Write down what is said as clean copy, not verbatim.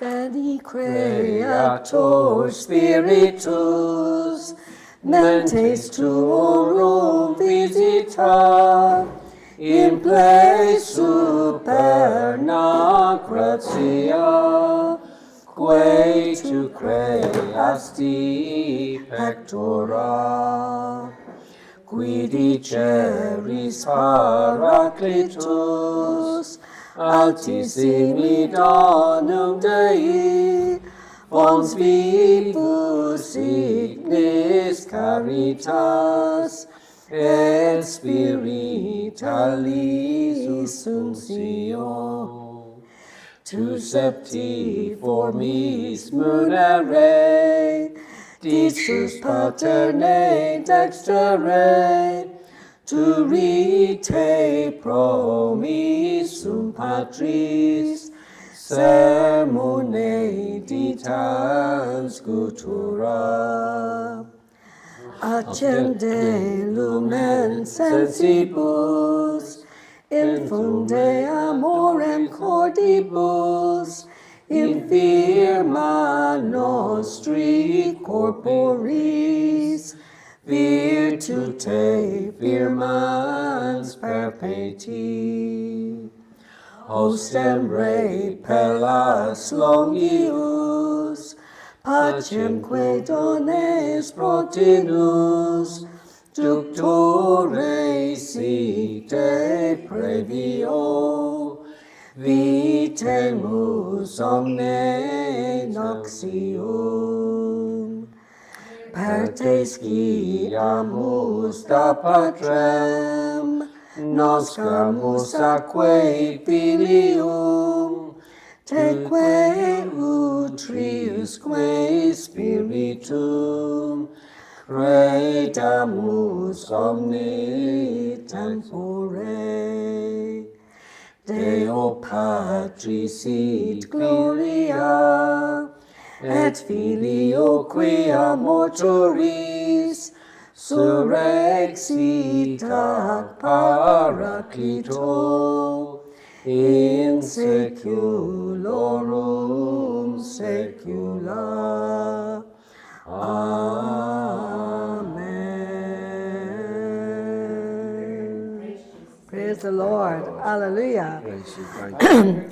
Veni creator spiritus, mentes tuorum visita, in place superna gratia, quae tu creasti pectora, qui diceris Paraclitus, altissimi donum Dei, fons vivus ignis caritas, et spiritualis untio. Tu septiformis munere, disus paterne dextere, tu rite promissum Patris, sermone ditans sculptura. Accende lumen sensibus, infunde amorem cordibus, in firma nostri corporis, virtute firmans perpeti. Hostem rei pellas longius, pacemque dones protinus, ductore site previo, vitemus omne noxium. Per te sciamus da patrem, noscamus aque filium, teque utriusque spiritum, credamus omni tempore. Deo Patris sit gloria, et Filio quia mortuoris surrexit ad Paraclito in saeculorum saecula. Amen. Praise the Lord. Hallelujah. Praise you, thank you.